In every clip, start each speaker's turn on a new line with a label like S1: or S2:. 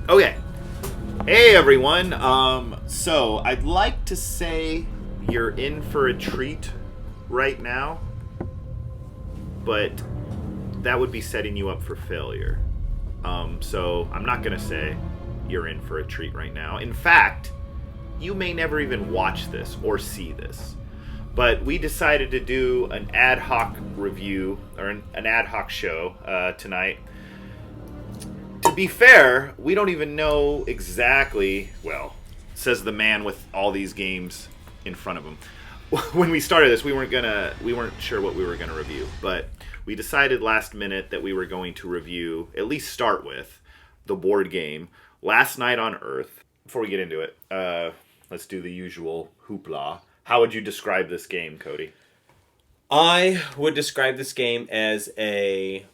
S1: Okay. Hey everyone. So I'd like to say you're in for a treat right now, but that would be setting you up for failure. So I'm not gonna say you're in for a treat right now. In fact, you may never even watch this or see this. But we decided to do an ad hoc review, or an ad hoc show tonight. To be fair, we don't even know exactly, well, says the man with all these games in front of him. When we started this, we weren't sure what we were gonna review, but we decided last minute that we were going to review, at least start with, the board game Last Night on Earth. Before we get into it, let's do the usual hoopla. How would you describe this game, Cody?
S2: I would describe this game as a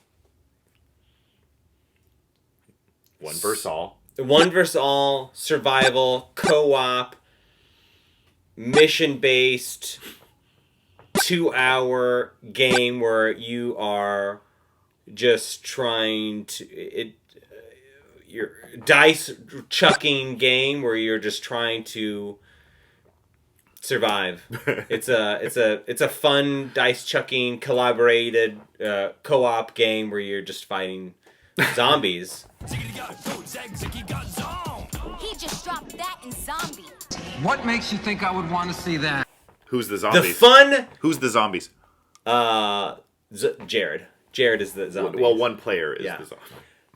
S1: One versus
S2: all survival co-op mission-based 2-hour game where you are just trying to your dice chucking game where you're just trying to survive. It's a fun dice chucking collaborated co-op game where you're just fighting zombies.
S3: He just dropped that in zombie.
S4: What makes you think I would want to see that?
S1: Who's the zombies? Who's the zombies?
S2: Jared. Jared is the zombie.
S1: Well, one player is the zombie.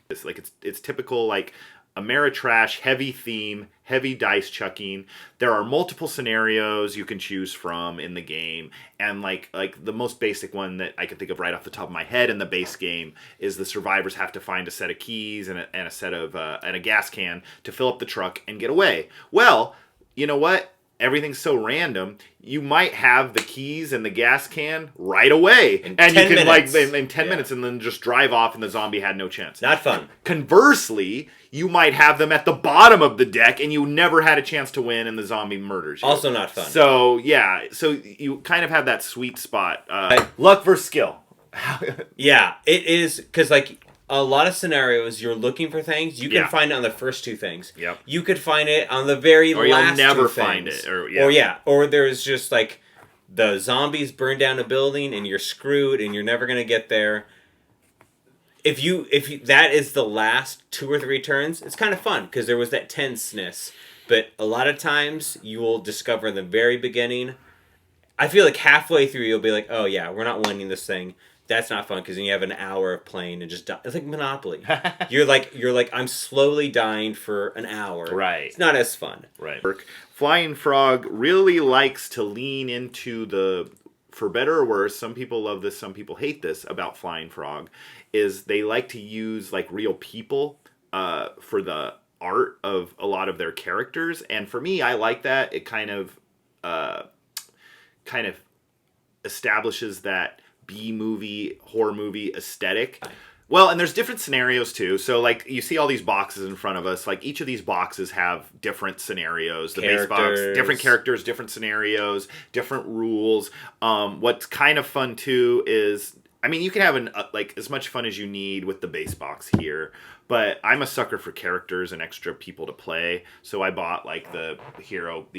S1: It's like it's typical like Ameritrash, heavy theme, heavy dice chucking. There are multiple scenarios you can choose from in the game, and like the most basic one that I can think of right off the top of my head in the base game is the survivors have to find a set of keys and a set of and a gas can to fill up the truck and get away. Well, you know what? Everything's so random. You might have the keys and the gas can right away, and you can
S2: minutes.
S1: in 10 minutes, and then just drive off, and the zombie had no chance.
S2: Not fun.
S1: Conversely, you might have them at the bottom of the deck, and you never had a chance to win, and the zombie murders you.
S2: Also not fun.
S1: So yeah, so you kind of have that sweet spot. Luck versus skill.
S2: Yeah, it is because like. A lot of scenarios, you're looking for things. You can find it on the first two things.
S1: Yep.
S2: You could find it on the very
S1: or
S2: last
S1: you'll never
S2: two
S1: find
S2: things.
S1: it.
S2: Or there's just like the zombies burn down a building and you're screwed and you're never gonna get there. If you that is the last 2 or 3 turns, it's kind of fun because there was that tenseness. But a lot of times you will discover in the very beginning. I feel like halfway through you'll be like, oh yeah, we're not winning this thing. That's not fun because then you have an hour of playing and just die. It's like Monopoly. You're like I'm slowly dying for an hour.
S1: Right.
S2: It's not as fun.
S1: Right. Flying Frog really likes to lean into the, for better or worse, some people love this, some people hate this about Flying Frog, is they like to use like real people for the art of a lot of their characters. And for me, I like that. It kind of establishes that B-movie, horror movie aesthetic. Well, and there's different scenarios too. So like you see all these boxes in front of us. Like each of these boxes have different scenarios. The base box, different characters, different scenarios, different rules. What's kind of fun too is, I mean, you can have like as much fun as you need with the base box here. But I'm a sucker for characters and extra people to play, so I bought like the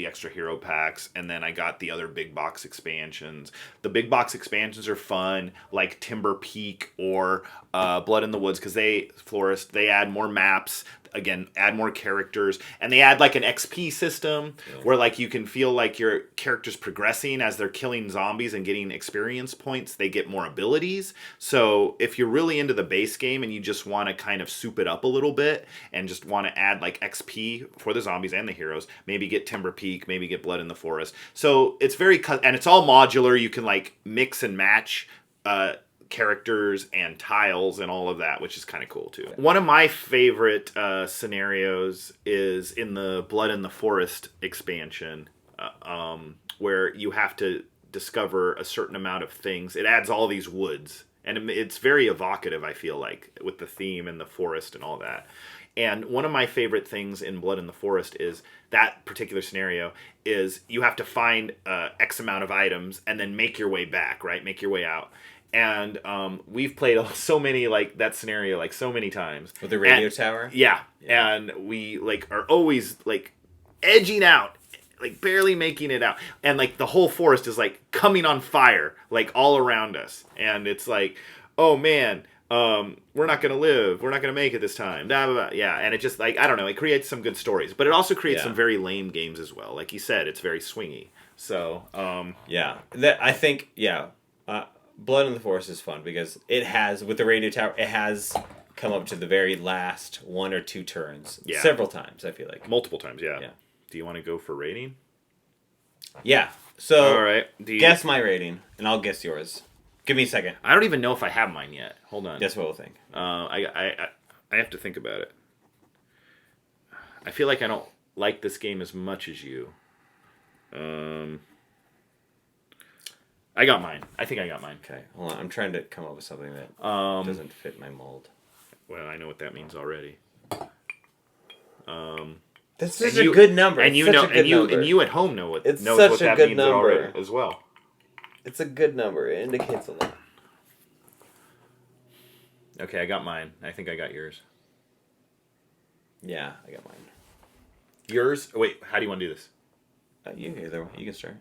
S1: extra hero packs, and then I got the other big box expansions. The big box expansions are fun, like Timber Peak or Blood in the Woods, because they add more maps. Again, add more characters, and they add like an XP system where like you can feel like your character's progressing as they're killing zombies and getting experience points. They get more abilities. So if you're really into the base game and you just want to kind of soup it up a little bit and just want to add like XP for the zombies and the heroes, maybe get Timber Peak, maybe get Blood in the Forest. So it's and it's all modular. You can like mix and match characters and tiles and all of that, which is kind of cool too. One of my favorite scenarios is in the Blood in the Forest expansion, where you have to discover a certain amount of things. It adds all these woods, and it's very evocative, I feel like, with the theme and the forest and all that. And one of my favorite things in Blood in the Forest is that particular scenario is you have to find X amount of items and then make your way back, right? Make your way out. And we've played so many like that scenario like so many times
S2: With the radio tower?
S1: Yeah, and we like are always like edging out, like barely making it out, and like the whole forest is like coming on fire like all around us, and it's like, oh man, we're not gonna live, we're not gonna make it this time. Blah, blah, blah. Yeah, and it just like I don't know, it creates some good stories, but it also creates some very lame games as well. Like you said, it's very swingy. So
S2: I think Blood in the Forest is fun because it has, with the radio tower, it has come up to the very last 1 or 2 turns several times, I feel like.
S1: Multiple times, yeah. Do you want to go for rating?
S2: Yeah. So,
S1: all right.
S2: Guess my rating, and I'll guess yours. Give me a second.
S1: I don't even know if I have mine yet. Hold on.
S2: Guess what we'll think.
S1: I have to think about it. I feel like I don't like this game as much as you. I got mine. I think I got mine.
S2: Okay, hold on. I'm trying to come up with something that doesn't fit my mold.
S1: Well, I know what that means already.
S2: That's such a good number.
S1: And you know, and you at home know what
S2: it's
S1: knows
S2: such
S1: what
S2: a
S1: that
S2: good
S1: means
S2: number.
S1: already as well.
S2: It's a good number. It indicates a lot.
S1: Okay, I got mine. I think I got yours.
S2: Yeah, I got mine.
S1: Yours? Wait, how do you want to do this?
S2: You either way. You can start.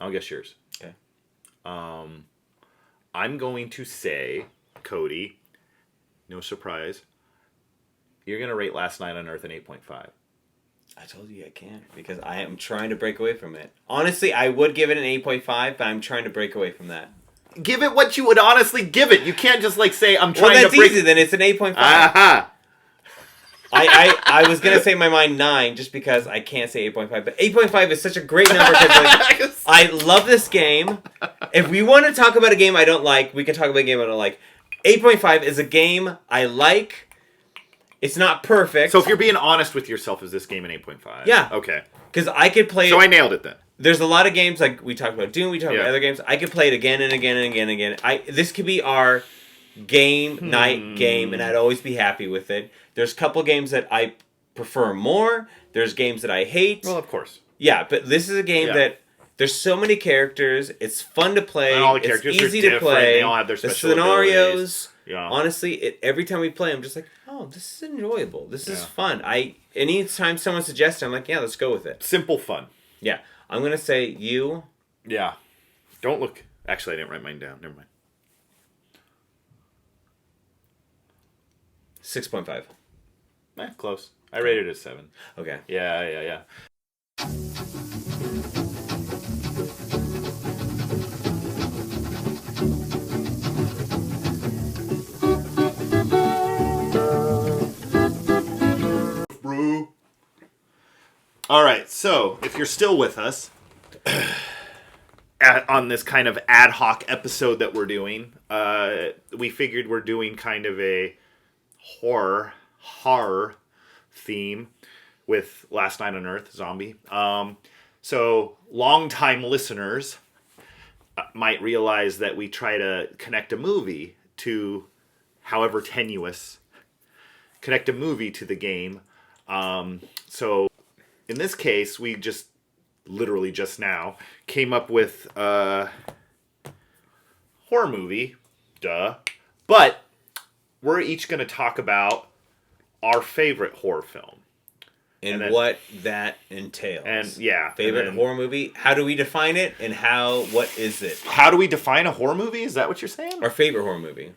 S1: I'll guess yours.
S2: Okay.
S1: I'm going to say, Cody, no surprise, you're going to rate Last Night on Earth an 8.5.
S2: I told you I can't because I am trying to break away from it. Honestly, I would give it an 8.5, but I'm trying to break away from that.
S1: Give it what you would honestly give it. You can't just like say, I'm trying
S2: to break... Well, that's easy then. It's an 8.5.
S1: Aha!
S2: I was going to say in my mind 9 just because I can't say 8.5. But 8.5 is such a great number because like, I love this game. If we want to talk about a game I don't like, we can talk about a game I don't like. 8.5 is a game I like. It's not perfect.
S1: So if you're being honest with yourself, is this game an 8.5?
S2: Yeah.
S1: Okay.
S2: Because I could play
S1: So I nailed it then.
S2: There's a lot of games, like we talked about Doom, we talked about other games. I could play it again and again and again and again. This could be our night game, and I'd always be happy with it. There's a couple games that I prefer more. There's games that I hate.
S1: Well, of course.
S2: Yeah, but this is a game that there's so many characters. It's fun to play.
S1: And all the characters
S2: it's easy
S1: are
S2: to
S1: different.
S2: play.
S1: They all have their special
S2: scenarios.
S1: abilities. Yeah.
S2: Honestly, every time we play, I'm just like, oh, this is enjoyable. This is fun. Anytime someone suggests it, I'm like, yeah, let's go with it.
S1: Simple fun.
S2: Yeah. I'm going to say you.
S1: Yeah. Don't look. Actually, I didn't write mine down. Never mind.
S2: 6.5.
S1: Close. I rated it 7.
S2: Okay.
S1: Yeah. All right, so if you're still with us on this kind of ad hoc episode that we're doing, we figured we're doing kind of a horror theme with Last Night on Earth, zombie. So longtime listeners might realize that we try to connect a movie to, however tenuous, connect a movie to the game. So in this case, we just literally just now came up with a horror movie, but we're each going to talk about our favorite horror film.
S2: And then, what that entails.
S1: And
S2: favorite horror movie. How do we define it? And what is it?
S1: How do we define a horror movie? Is that what you're saying?
S2: Our favorite horror movie.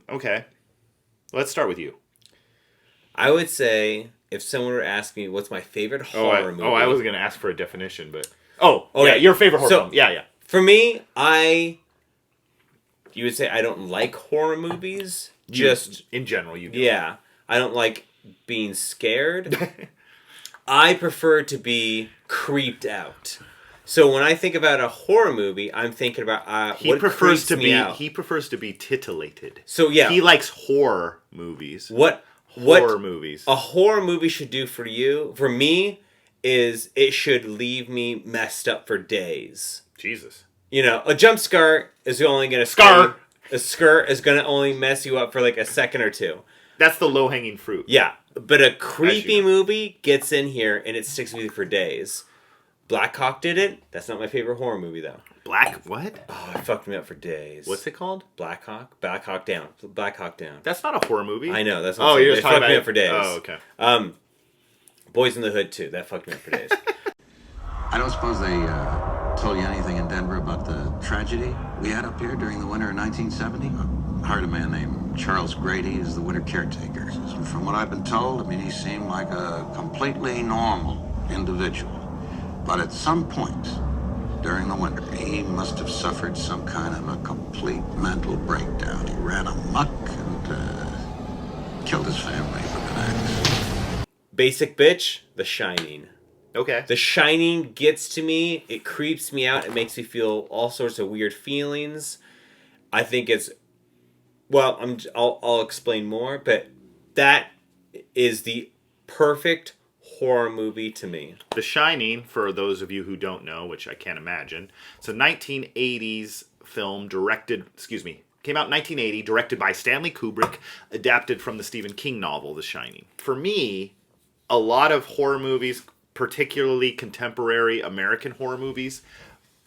S1: Okay. Let's start with you.
S2: I would say, if someone were asking me what's my favorite horror movie.
S1: I was going to ask for a definition, but... yeah, your favorite horror film. Yeah.
S2: For me, you would say I don't like horror movies. Just...
S1: In general, you do.
S2: Yeah. I don't like being scared. I prefer to be creeped out. So when I think about a horror movie, I'm thinking about
S1: He prefers to be titillated.
S2: So yeah,
S1: he likes horror movies.
S2: Horror
S1: movies?
S2: A horror movie should do for me, is it should leave me messed up for days.
S1: Jesus.
S2: You know, a jump scare is only going to A scare is going to only mess you up for like a second or two.
S1: That's the low-hanging fruit.
S2: Yeah, but a creepy movie gets in here and it sticks with you for days. Black Hawk did it. That's not my favorite horror movie, though.
S1: Black what?
S2: Oh, it fucked me up for days.
S1: What's it called?
S2: Black Hawk? Black Hawk Down. Black Hawk Down.
S1: That's not a horror movie.
S2: I know. That's what
S1: Oh,
S2: I'm saying.
S1: you're
S2: It
S1: just talking
S2: fucked me
S1: about
S2: up for days.
S1: Oh, okay.
S2: Boys in the Hood, too. That fucked me up for days.
S5: I don't suppose they told you anything in Denver about the tragedy we had up here during the winter of 1970? I hired a man named Charles Grady as the winter caretaker. From what I've been told, I mean, he seemed like a completely normal individual. But at some point during the winter, he must have suffered some kind of a complete mental breakdown. He ran amok and killed his family with an axe.
S2: Basic bitch, The Shining.
S1: Okay.
S2: The Shining gets to me. It creeps me out. It makes me feel all sorts of weird feelings. I think it's... Well, I'll explain more, but that is the perfect horror movie to me.
S1: The Shining, for those of you who don't know, which I can't imagine, it's a 1980s film came out in 1980, directed by Stanley Kubrick, adapted from the Stephen King novel, The Shining. For me, a lot of horror movies, particularly contemporary American horror movies,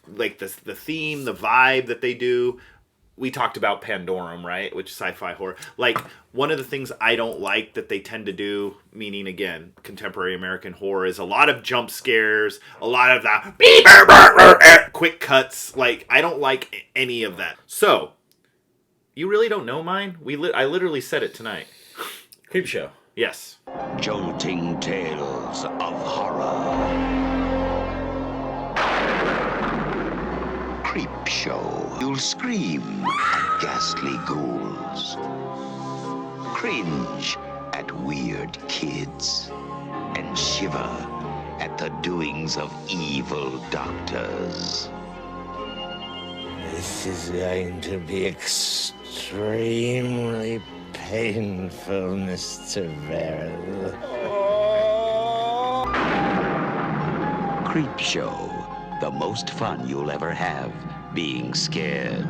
S1: like the theme, the vibe that they do. We talked about Pandorum, right? Which is sci-fi horror. Like, one of the things I don't like that they tend to do, meaning, again, contemporary American horror, is a lot of jump scares, a lot of the quick cuts. Like, I don't like any of that. So, you really don't know mine? I literally said it tonight.
S2: Creepshow.
S1: Yes.
S6: Jolting tales of horror. Creepshow. You'll scream at ghastly ghouls. Cringe at weird kids. And shiver at the doings of evil doctors.
S7: This is going to be extremely painful, Mr. Verrill.
S6: Creepshow. The most fun you'll ever have being scared.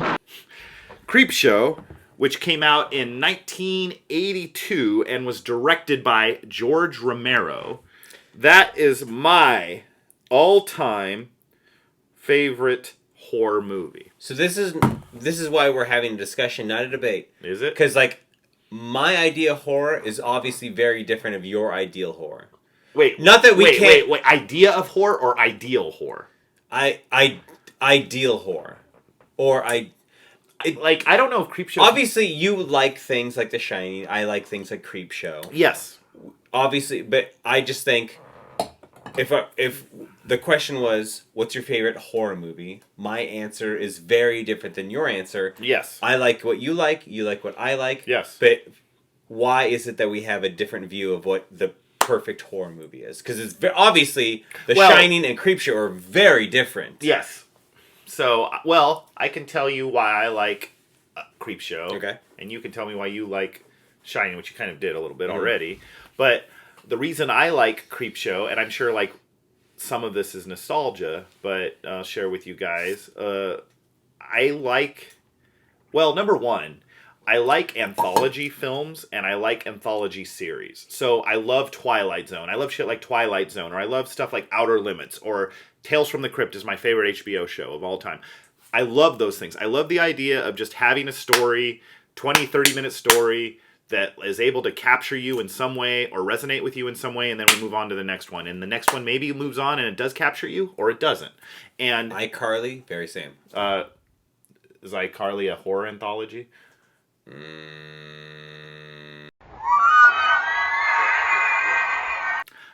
S1: Creepshow, which came out in 1982 and was directed by George Romero. That is my all-time favorite horror movie.
S2: So this is why we're having a discussion, not a debate.
S1: Is it?
S2: Because, like, my idea of horror is obviously very different of your ideal horror.
S1: Wait.
S2: Not that we can't...
S1: Wait. Idea of horror or ideal horror?
S2: Ideal horror. Or I
S1: don't know if Creepshow...
S2: Obviously, you like things like The Shining. I like things like Creepshow.
S1: Yes.
S2: Obviously, but I just think... If the question was, what's your favorite horror movie? My answer is very different than your answer.
S1: Yes.
S2: I like what you like what I like.
S1: Yes.
S2: But why is it that we have a different view of what the perfect horror movie is? Because it's obviously The Shining and Creepshow are very different.
S1: Yes. So, I can tell you why I like Creepshow.
S2: Okay.
S1: And you can tell me why you like Shining, which you kind of did a little bit already. But the reason I like Creepshow, and I'm sure like some of this is nostalgia, but I'll share with you guys. I like, number one, I like anthology films and I like anthology series. So I love Twilight Zone. I love shit like Twilight Zone, or I love stuff like Outer Limits, or Tales from the Crypt is my favorite HBO show of all time. I love those things. I love the idea of just having a story, 20, 30-minute story that is able to capture you in some way or resonate with you in some way, and then we move on to the next one. And the next one maybe moves on and it does capture you, or it doesn't. And
S2: iCarly, very same.
S1: Is iCarly a horror anthology?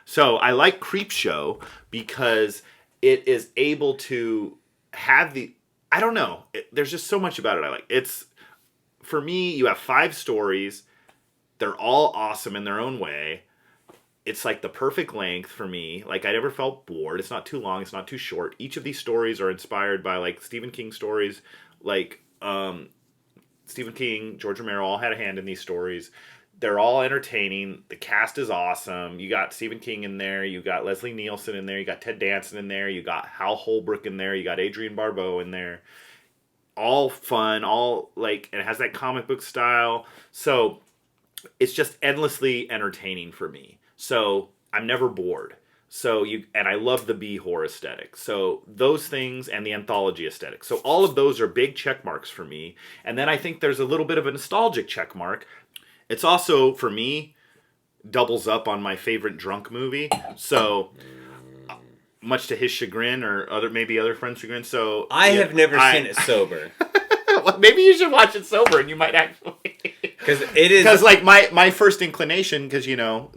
S1: So I like Creepshow because it is able to have I don't know. There's just so much about it I like. For me, you have 5 stories. They're all awesome in their own way. It's like the perfect length for me. Like, I never felt bored. It's not too long. It's not too short. Each of these stories are inspired by, like, Stephen King stories. Like, Stephen King, George Romero all had a hand in these stories. They're all entertaining. The cast is awesome. You got Stephen King in there. You got Leslie Nielsen in there. You got Ted Danson in there. You got Hal Holbrook in there. You got Adrienne Barbeau in there. All fun. All, like, it has that comic book style. So it's just endlessly entertaining for me. So I'm never bored. So and I love the B horror aesthetic. So those things and the anthology aesthetic. So all of those are big check marks for me. And then I think there's a little bit of a nostalgic check mark. It's also, for me, doubles up on my favorite drunk movie. So much to his chagrin or maybe other friends' chagrin. So
S2: I have never seen it sober.
S1: Well, maybe you should watch it sober, and you might actually. Because like my first inclination, because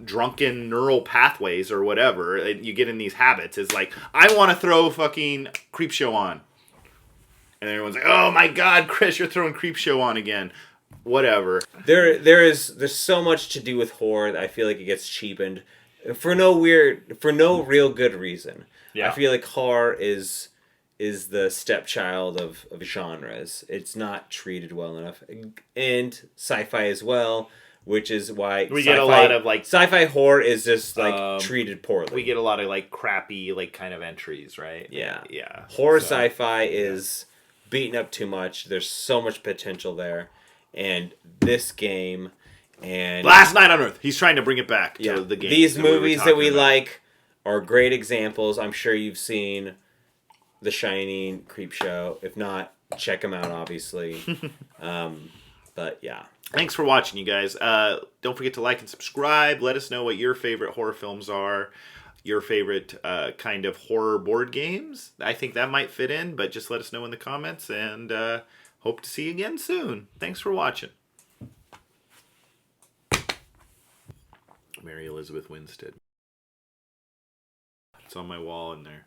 S1: drunken neural pathways or whatever, and you get in these habits, is like, I want to throw fucking Creepshow on, and everyone's like, oh my god, Chris, you're throwing Creepshow on again. Whatever.
S2: There's so much to do with horror that I feel like it gets cheapened for no real good reason.
S1: Yeah.
S2: I feel like horror is the stepchild of genres. It's not treated well enough. And sci-fi as well, which is why
S1: we get a lot of like
S2: sci-fi horror is just like treated poorly.
S1: We get a lot of like crappy like kind of entries, right?
S2: Yeah.
S1: Yeah.
S2: Horror sci-fi is beaten up too much. There's so much potential there. And this game and
S1: Last Night on Earth, he's trying to bring it back to the game.
S2: These movies that we
S1: about.
S2: like are great examples. I'm sure you've seen The Shining, Creepshow. If not, check them out, obviously. But yeah.
S1: Thanks for watching, you guys. Don't forget to like and subscribe. Let us know what your favorite horror films are. Your favorite kind of horror board games. I think that might fit in, but just let us know in the comments. And hope to see you again soon. Thanks for watching. Mary Elizabeth Winstead. It's on my wall in there.